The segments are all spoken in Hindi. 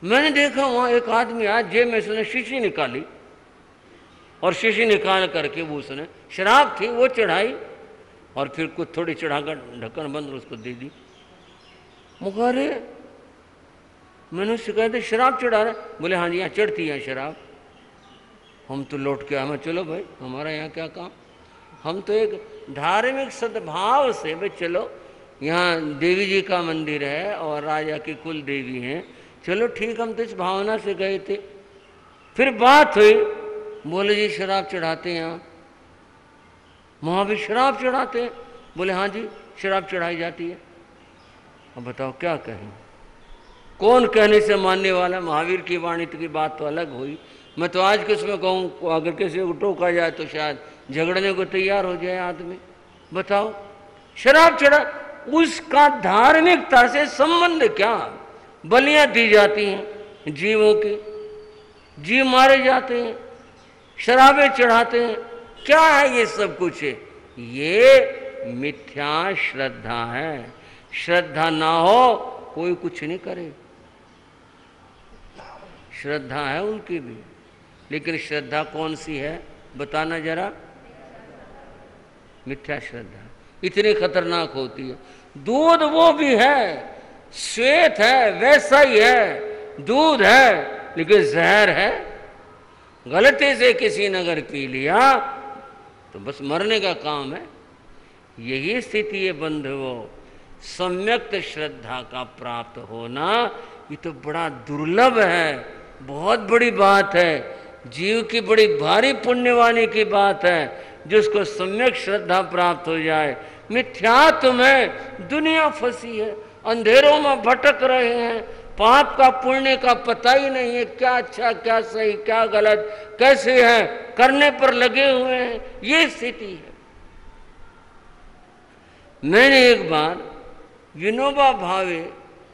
मैंने देखा वहां एक आदमी आया, जेब में उसने शीशी निकाली और शीशी निकाल करके वो उसने शराब थी वो चढ़ाई और फिर कुछ थोड़ी चढ़ाकर ढक्कन बंद उसको दे दी। मुखारे मैंने उससे कहा था शराब चढ़ा रहा? बोले हाँ जी यहाँ चढ़ती है शराब। हम तो लौट के आए, मैं चलो भाई हमारा यहाँ क्या काम, हम तो एक धार्मिक सद्भाव से भाई चलो यहाँ देवी जी का मंदिर है और राजा की कुल देवी हैं, चलो ठीक, हम तो इस भावना से गए थे। फिर बात हुई, बोले जी शराब चढ़ाते हैं यहाँ, वहाँ भी शराब चढ़ाते हैं? बोले हाँ जी शराब चढ़ाई जाती है। अब बताओ क्या कहें, कौन कहने से मानने वाला? महावीर की वाणी की बात तो अलग हुई। मैं तो आज किसमें कहूँ, अगर किसी को टोका जाए तो शायद झगड़ने को तैयार हो जाए आदमी। बताओ शराब चढ़ा, उसका धार्मिकता से संबंध क्या? बलियां दी जाती हैं जीवों की, जीव मारे जाते हैं, शराबें चढ़ाते हैं, क्या है ये सब कुछ? ये मिथ्या श्रद्धा है। श्रद्धा ना हो कोई कुछ नहीं करे, श्रद्धा है उनकी भी, लेकिन श्रद्धा कौन सी है बताना जरा? मिथ्या श्रद्धा इतनी खतरनाक होती है। दूध वो भी है, श्वेत है, वैसा ही है, दूध है, लेकिन जहर है। गलती से किसी ने अगर पी लिया तो बस मरने का काम है। यही स्थिति है बंधुओं, सम्यक्त श्रद्धा का प्राप्त होना ये तो बड़ा दुर्लभ है, बहुत बड़ी बात है, जीव की बड़ी भारी पुण्यवानी की बात है जिसको सम्यक श्रद्धा प्राप्त हो जाए। मिथ्यात्व में दुनिया फंसी है, अंधेरों में भटक रहे हैं, पाप का पुण्य का पता ही नहीं है, क्या अच्छा क्या सही क्या गलत कैसे है, करने पर लगे हुए हैं, ये स्थिति है। मैंने एक बार विनोबा भावे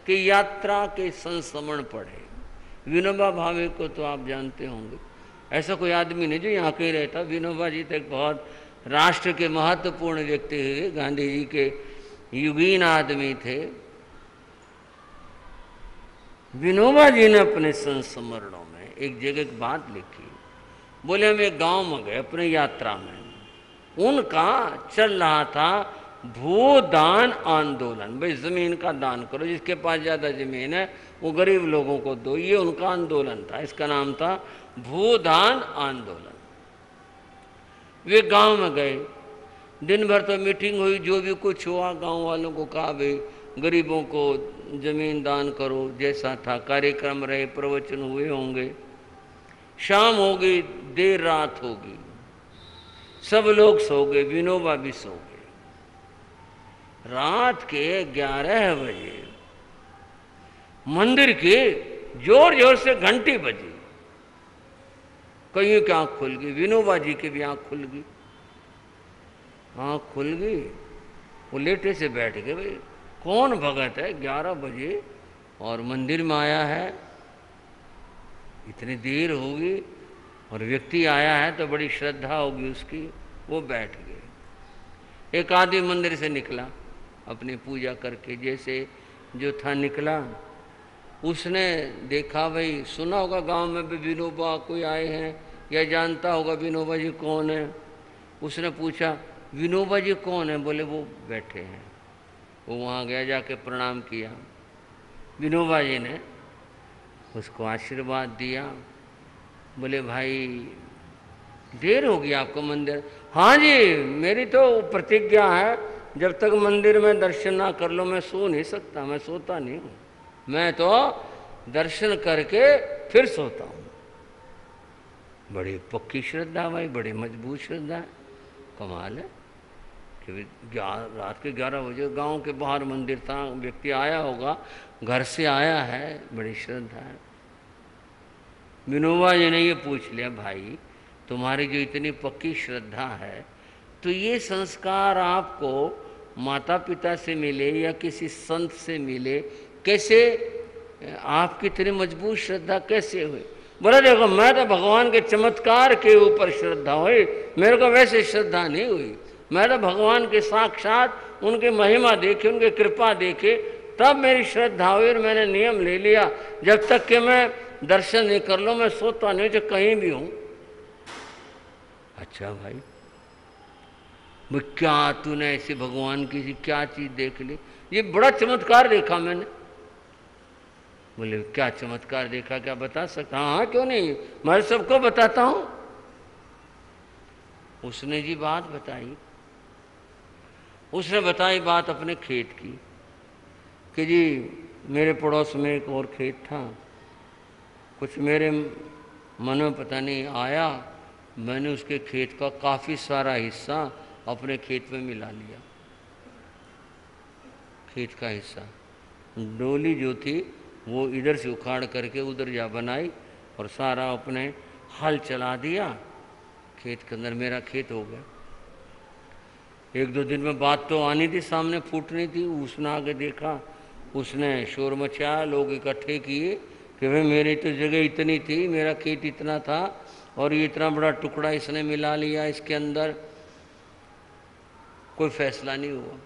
की यात्रा के संस्मरण पढ़े। विनोबा भावे को तो आप जानते होंगे, ऐसा कोई आदमी नहीं जो यहाँ के ही रहता। विनोबा जी तो एक बहुत राष्ट्र के महत्वपूर्ण व्यक्ति हुए, गांधी जी के युगीन आदमी थे। विनोबा जी ने अपने संस्मरणों में एक जगह एक बात लिखी। बोले हम एक गांव में गए अपने यात्रा में, उनका चल रहा था भूदान आंदोलन, भाई जमीन का दान करो, जिसके पास ज्यादा जमीन है वो गरीब लोगों को दो, ये उनका आंदोलन था। इसका नाम था भूदान आंदोलन। वे गांव में गए, दिन भर तो मीटिंग हुई, जो भी कुछ हुआ गांव वालों को कहा भाई गरीबों को जमीन दान करो, जैसा था कार्यक्रम रहे, प्रवचन हुए होंगे। शाम हो गई, देर रात होगी, सब लोग सो गए, विनोबा भी सो गए। रात के 11 बजे मंदिर की जोर जोर से घंटी बजी, कईयों की आंख खुल गई, विनोबा जी की भी आंख खुल गई। आंख खुल गई, वो लेटे से बैठ गए, भाई कौन भगत है 11 बजे और मंदिर में आया है, इतनी देर होगी और व्यक्ति आया है तो बड़ी श्रद्धा होगी उसकी। वो बैठ गए। एक आदमी मंदिर से निकला अपनी पूजा करके, जैसे जो था निकला, उसने देखा, भाई सुना होगा गांव में भी विनोबा कोई आए हैं या जानता होगा विनोबा जी कौन है। उसने पूछा विनोबा जी कौन है? बोले वो बैठे हैं। वो वहाँ गया, जाके प्रणाम किया। विनोबा जी ने उसको आशीर्वाद दिया। बोले भाई देर होगी आपको मंदिर? हाँ जी मेरी तो प्रतिज्ञा है, जब तक मंदिर में दर्शन ना कर लो मैं सो नहीं सकता, मैं सोता नहीं हूँ, मैं तो दर्शन करके फिर सोता हूँ। बड़ी पक्की श्रद्धा भाई, बड़ी मजबूत श्रद्धा है, कमाल है कि रात के 11 बजे गांव के बाहर मंदिर था, व्यक्ति आया होगा, घर से आया है, बड़ी श्रद्धा है। विनोबा जी ने ये पूछ लिया, भाई तुम्हारी जो इतनी पक्की श्रद्धा है तो ये संस्कार आपको माता पिता से मिले या किसी संत से मिले, कैसे आपकी इतनी मजबूत श्रद्धा कैसे हुई? बोला देखो मैं तो भगवान के चमत्कार के ऊपर श्रद्धा हुई, मेरे को वैसे श्रद्धा नहीं हुई। मैं तो भगवान के साक्षात उनके महिमा देखे, उनके कृपा देखे तब मेरी श्रद्धा हुई और मैंने नियम ले लिया, जब तक कि मैं दर्शन नहीं कर लूँ मैं सोता नहीं, जो कहीं भी हूँ। अच्छा भाई, वो क्या तूने ऐसे भगवान की क्या चीज देख ली? ये बड़ा चमत्कार देखा मैंने। बोले क्या चमत्कार देखा, क्या बता सकता? हाँ क्यों नहीं, मैं सबको बताता हूं। उसने जी बात बताई, उसने बताई बात अपने खेत की कि जी मेरे पड़ोस में एक और खेत था, कुछ मेरे मन में पता नहीं आया, मैंने उसके खेत का काफ़ी सारा हिस्सा अपने खेत में मिला लिया। खेत का हिस्सा, डोली जो थी वो इधर से उखाड़ करके उधर जा बनाई और सारा अपने हल चला दिया खेत के अंदर, मेरा खेत हो गया। एक दो दिन में बात तो आनी थी, सामने फूटनी थी। उसने आगे देखा, उसने शोर मचाया, लोग इकट्ठे किए कि भाई मेरी तो जगह इतनी थी, मेरा खेत इतना था और ये इतना बड़ा टुकड़ा इसने मिला लिया इसके अंदर। कोई फैसला नहीं हुआ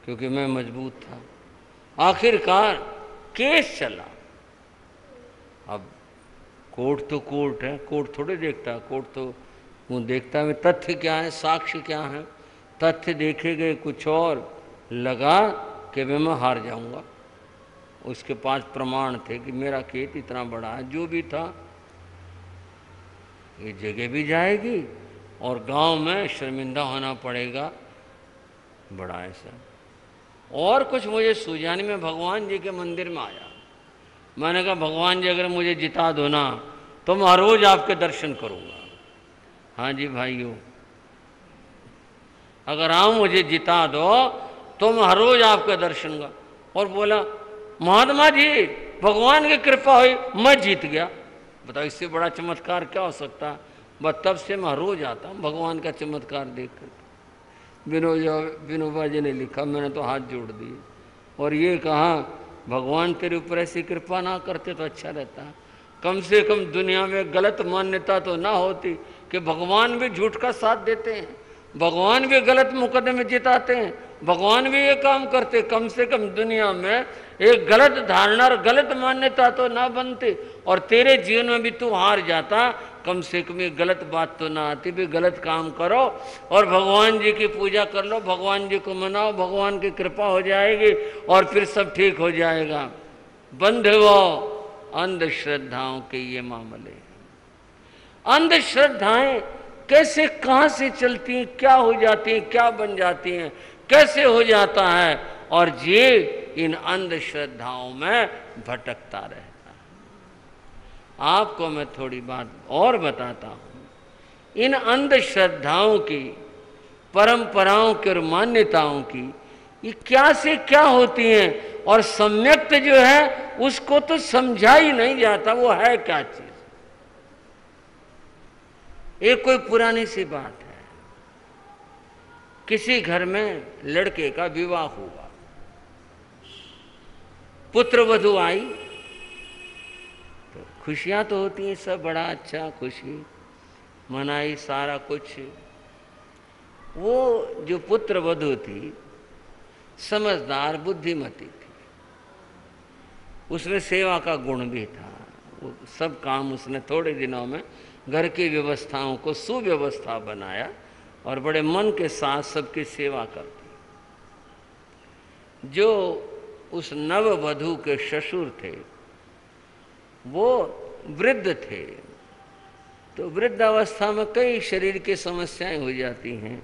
क्योंकि मैं मजबूत था। आखिरकार केस चला। अब कोर्ट तो कोर्ट है, कोर्ट थोड़े देखता, कोर्ट तो वो देखता है तथ्य क्या है, साक्ष्य क्या है। तथ्य देखे गए कुछ और, लगा कि मैं हार जाऊंगा। उसके पास प्रमाण थे कि मेरा खेत इतना बड़ा है, जो भी था ये जगह भी जाएगी और गांव में शर्मिंदा होना पड़ेगा, बड़ा ऐसा। और कुछ मुझे सूझा नहीं। मैं भगवान जी के मंदिर में आया, मैंने कहा भगवान जी अगर मुझे जिता दो ना तो मैं हर रोज आपके दर्शन करूंगा। हाँ जी भाइयों, अगर आप मुझे जिता दो तो मैं हर रोज आपके दर्शन का। और बोला महात्मा जी भगवान की कृपा हुई, मैं जीत गया। बताओ इससे बड़ा चमत्कार क्या हो सकता है? बस तब से मैं हर रोज आता हूँ भगवान का चमत्कार देख कर। विनोबा जी ने लिखा, मैंने तो हाथ जोड़ दिए और ये कहा भगवान तेरे ऊपर ऐसी कृपा ना करते तो अच्छा रहता। कम से कम दुनिया में गलत मान्यता तो ना होती कि भगवान भी झूठ का साथ देते हैं, भगवान भी गलत मुकदमे जिताते हैं, भगवान भी ये काम करते। कम से कम दुनिया में एक गलत धारणा और गलत मान्यता तो ना बनती और तेरे जीवन में भी तू हार जाता। कम से कम ये गलत बात तो ना आती, भी गलत काम करो और भगवान जी की पूजा कर लो, भगवान जी को मनाओ, भगवान की कृपा हो जाएगी और फिर सब ठीक हो जाएगा। बंद हो अंधश्रद्धाओं के ये मामले। अंधश्रद्धाएं कैसे कहां से चलती हैं, क्या हो जाती हैं, क्या बन जाती हैं, कैसे हो जाता है और ये इन अंधश्रद्धाओं में भटकता रहता है। आपको मैं थोड़ी बात और बताता हूं। इन अंधश्रद्धाओं की, परंपराओं की और मान्यताओं की ये क्या से क्या होती हैं और सम्यक्त जो है उसको तो समझा ही नहीं जाता वो है क्या चीज। एक कोई पुरानी सी बात है, किसी घर में लड़के का विवाह हुआ, पुत्र वधू आई तो खुशियां तो होती हैं, सब बड़ा अच्छा, खुशी मनाई, सारा कुछ। वो जो पुत्र वधू थी समझदार बुद्धिमती थी, उसमें सेवा का गुण भी था। वो सब काम उसने थोड़े दिनों में घर की व्यवस्थाओं को सुव्यवस्था बनाया और बड़े मन के साथ सबकी सेवा करती। जो उस नववधू के ससुर थे वो वृद्ध थे, तो वृद्धावस्था में कई शरीर की समस्याएं हो जाती हैं,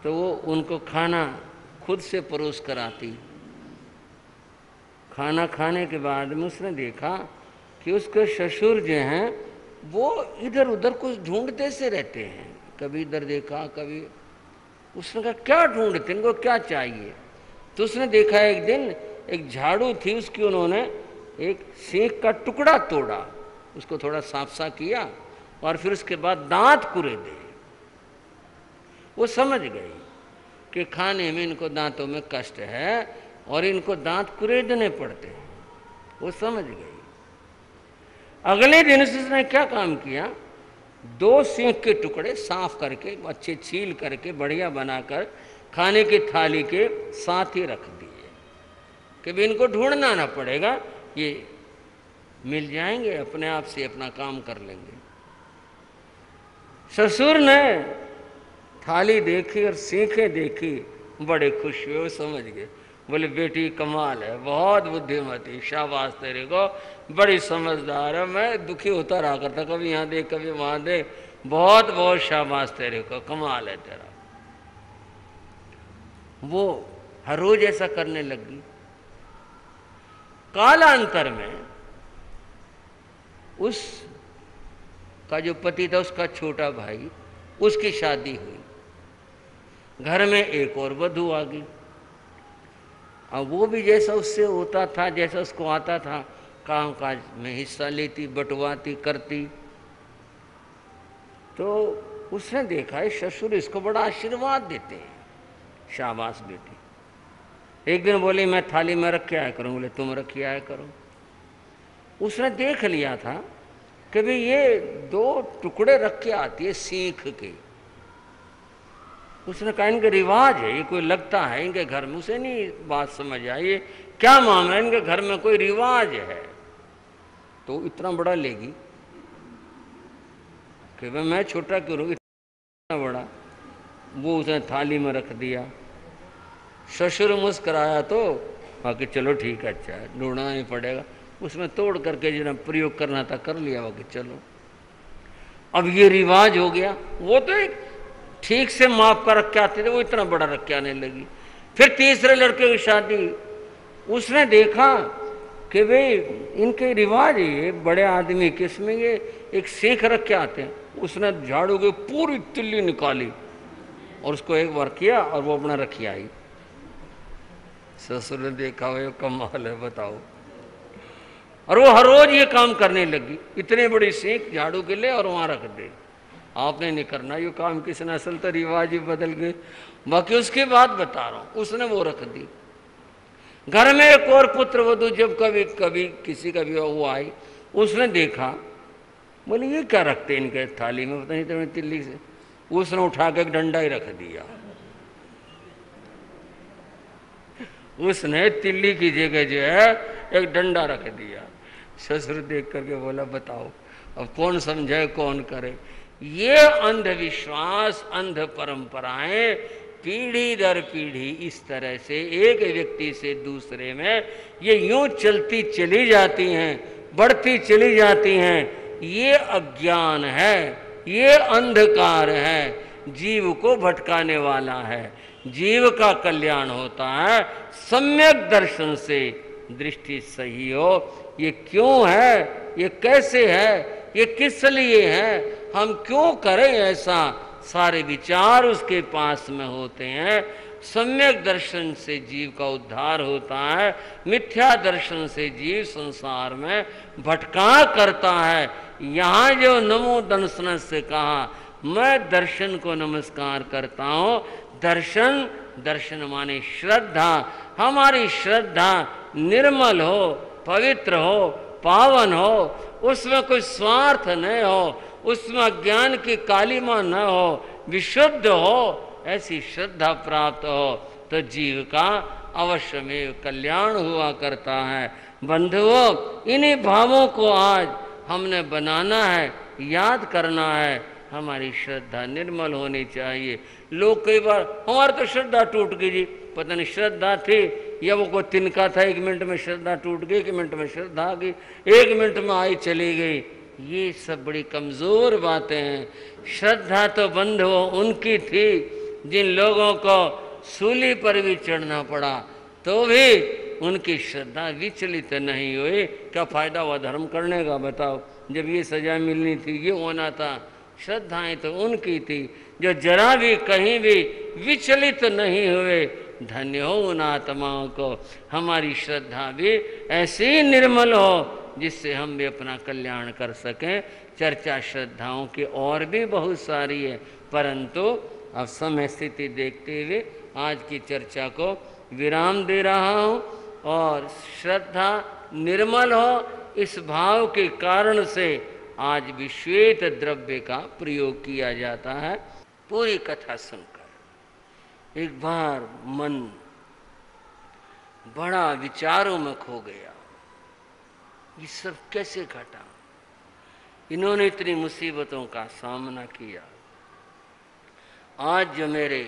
तो वो उनको खाना खुद से परोस कर आती। खाना खाने के बाद में उसने देखा कि उसके ससुर जो हैं वो इधर उधर कुछ ढूंढते से रहते हैं, कभी इधर देखा कभी। उसने कहा क्या ढूंढते, इनको क्या चाहिए? तो उसने देखा एक दिन एक झाड़ू थी उसकी, उन्होंने एक सीख का टुकड़ा तोड़ा, उसको थोड़ा साफ सा किया और फिर उसके बाद दांत कुरेदे। वो समझ गई कि खाने में इनको दांतों में कष्ट है और इनको दांत कुरेदने पड़ते हैं, वो समझ गई। अगले दिन उसने क्या काम किया, 2 सींग के टुकड़े साफ करके अच्छे छील करके बढ़िया बनाकर खाने की थाली के साथ ही रख दिए। कि भी इनको ढूंढना ना पड़ेगा, ये मिल जाएंगे, अपने आप से अपना काम कर लेंगे। ससुर ने थाली देखी और सीखें देखी, बड़े खुश हुए, वो समझ गए, बोले बेटी कमाल है, बहुत बुद्धिमती, शाबाश तेरे को, बड़ी समझदार है। मैं दुखी होता रहा करता, कभी यहाँ दे कभी वहाँ दे, बहुत बहुत शाबाश तेरे को, कमाल है तेरा। वो हर रोज ऐसा करने लगी। कालांतर में उस का जो पति था, उसका छोटा भाई, उसकी शादी हुई, घर में एक और वधू आ गई। अब वो भी जैसा उससे होता था, जैसा उसको आता था, काम काज में हिस्सा लेती, बंटवाती, करती। तो उसने देखा है ससुर इसको बड़ा आशीर्वाद देते हैं, शाबाश बेटी। एक दिन बोली मैं थाली में रख के आया करूँ, बोले तुम रख के आया करो। उसने देख लिया था कि भाई ये 2 टुकड़े रख के आती है सीख के। उसने कहा इनके रिवाज है, ये कोई लगता है इनके घर में। उसे नहीं बात समझ आई, ये क्या मामला है, इनके घर में कोई रिवाज है। तो इतना बड़ा लेगी कि भाई मैं छोटा क्यों रहूँ, इतना बड़ा। वो उसने थाली में रख दिया। ससुर मुस्कराया तो बाकी चलो ठीक है, अच्छा है, ढूंढना नहीं पड़ेगा। उसमें तोड़ करके जो प्रयोग करना था कर लिया, बाकी चलो। अब ये रिवाज हो गया। वो तो एक ठीक से माप कर रख के आते थे, वो इतना बड़ा रख के आने लगी। फिर तीसरे लड़के की शादी, उसने देखा कि भाई इनके रिवाज है, ये बड़े आदमी किसमें ये एक सीख रख के आते हैं। उसने झाड़ू की पूरी तिल्ली निकाली और उसको एक बार किया और वो अपना रखी आई। ससुर ने देखा वो कमाल है, बताओ। और वो हर रोज ये काम करने लगी, इतने बड़ी सीख झाड़ू के ले और वहां रख दे। आपने नहीं करना ये काम, किसने, असल तो रिवाज ही बदल गए। बाकी उसकी बात बता रहा हूं, उसने वो रख दी। घर में एक और पुत्र वधू जब कभी कभी किसी का भी वो आई, उसने देखा, बोले ये क्या रखते इनके थाली में, पता नहीं तुम्हें तिल्ली से। उसने उठा के एक डंडा ही रख दिया। उसने तिल्ली की जगह जो है एक डंडा रख दिया। ससुर देख करके बोला बताओ अब कौन समझे कौन करे। ये अंधविश्वास, अंध परंपराएं पीढ़ी दर पीढ़ी इस तरह से एक व्यक्ति से दूसरे में ये यूं चलती चली जाती हैं, बढ़ती चली जाती हैं। ये अज्ञान है, ये अंधकार है, जीव को भटकाने वाला है। जीव का कल्याण होता है सम्यक दर्शन से, दृष्टि सही हो। ये क्यों है, ये कैसे है, ये किस लिए है, हम क्यों करें ऐसा, सारे विचार उसके पास में होते हैं। सम्यक दर्शन से जीव का उद्धार होता है, मिथ्या दर्शन से जीव संसार में भटका करता है। यहाँ जो नमो दर्शन से कहा, मैं दर्शन को नमस्कार करता हूँ। दर्शन, दर्शन माने श्रद्धा। हमारी श्रद्धा निर्मल हो, पवित्र हो, पावन हो, उसमें कोई स्वार्थ न हो, उसमें अज्ञान की कालिमा न हो, विशुद्ध हो, ऐसी श्रद्धा प्राप्त हो तो जीव का अवश्य में कल्याण हुआ करता है। बंधुओं, इन्हीं भावों को आज हमने बनाना है, याद करना है। हमारी श्रद्धा निर्मल होनी चाहिए। लोग कई बार हमारी तो श्रद्धा टूट गई जी, पता नहीं श्रद्धा थी या वो कोई तिनका था, 1 मिनट में श्रद्धा टूट गई, 1 मिनट में श्रद्धा आ गई, 1 मिनट में आई चली गई। ये सब बड़ी कमज़ोर बातें हैं। श्रद्धा तो बंधुओं उनकी थी जिन लोगों को सूली पर भी चढ़ना पड़ा तो भी उनकी श्रद्धा विचलित नहीं हुई। क्या फ़ायदा हुआ धर्म करने का, बताओ। जब ये सजा मिलनी थी, ये होना था, श्रद्धाएं तो उनकी थी जो जरा भी कहीं भी विचलित नहीं हुए। धन्य हो उन आत्माओं को। हमारी श्रद्धा भी ऐसी निर्मल हो जिससे हम भी अपना कल्याण कर सकें। चर्चा श्रद्धाओं की और भी बहुत सारी है, परंतु अब समय स्थिति देखते हुए आज की चर्चा को विराम दे रहा हूँ। और श्रद्धा निर्मल हो, इस भाव के कारण से आज भी श्वेत द्रव्य का प्रयोग किया जाता है। पूरी कथा सुनकर एक बार मन बड़ा विचारों में खो गया। ये सब कैसे घटा? इन्होंने इतनी मुसीबतों का सामना किया। आज जो मेरे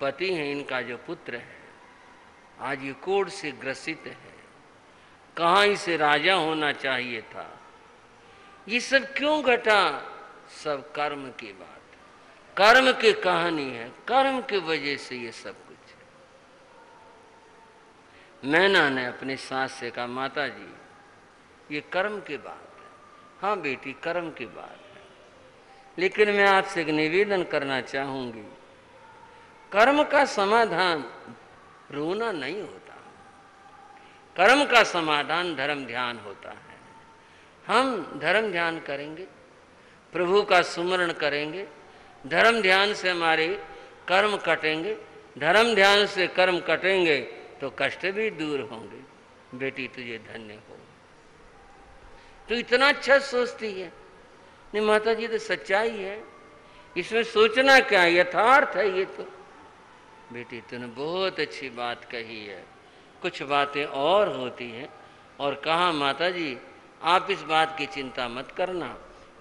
पति हैं, इनका जो पुत्र है, आज ये कोढ़ से ग्रसित है। कहाँ इसे राजा होना चाहिए था। ये सब क्यों घटा? सब कर्म की बात, कर्म की कहानी है। कर्म की वजह से ये सब कुछ है। मैना ने अपनी सास से कहा, माता जी ये कर्म की बात है। हाँ बेटी, कर्म की बात है, लेकिन मैं आपसे एक निवेदन करना चाहूंगी। कर्म का समाधान रोना नहीं होता, कर्म का समाधान धर्म ध्यान होता है। हम धर्म ध्यान करेंगे, प्रभु का सुमरण करेंगे, धर्म ध्यान से हमारे कर्म कटेंगे, धर्म ध्यान से कर्म कटेंगे तो कष्ट भी दूर होंगे। बेटी तुझे धन्य हो। तो इतना अच्छा सोचती है। नहीं माता जी, तो सच्चाई है, इसमें सोचना क्या, यथार्थ है ये तो। बेटी तूने बहुत अच्छी बात कही है, कुछ बातें और होती हैं। और कहा, माता जी आप इस बात की चिंता मत करना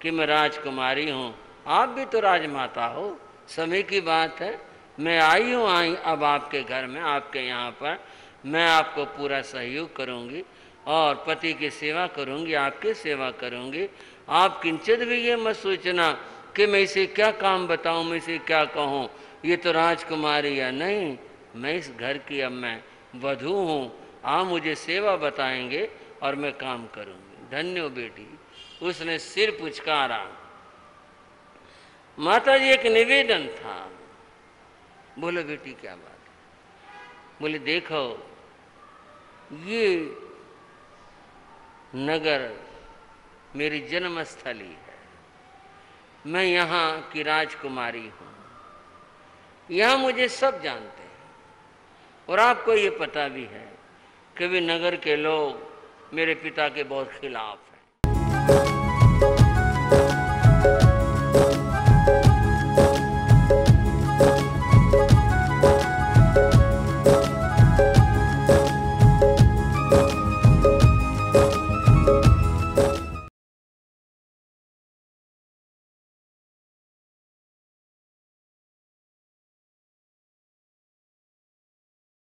कि मैं राजकुमारी हूँ, आप भी तो राजमाता हो। समय की बात है, मैं आई अब आपके घर में, आपके यहाँ पर मैं आपको पूरा सहयोग करूँगी और पति की सेवा करूँगी, आपकी सेवा करूँगी। आप किंचित भी ये मत सोचना कि मैं इसे क्या काम बताऊँ, मैं इसे क्या कहूँ, ये तो राजकुमारी है। नहीं, मैं इस घर की अब मैं वधू हूँ। आप मुझे सेवा बताएंगे और मैं काम करूँगी। धन्य हो बेटी। उसने सिर पुचकारा। माता जी एक निवेदन था। बोलो बेटी क्या बात है? बोले देखो, ये नगर मेरी जन्मस्थली है, मैं यहाँ की राजकुमारी हूँ, यहाँ मुझे सब जानते हैं। और आपको ये पता भी है कि भी नगर के लोग मेरे पिता के बहुत खिलाफ हैं।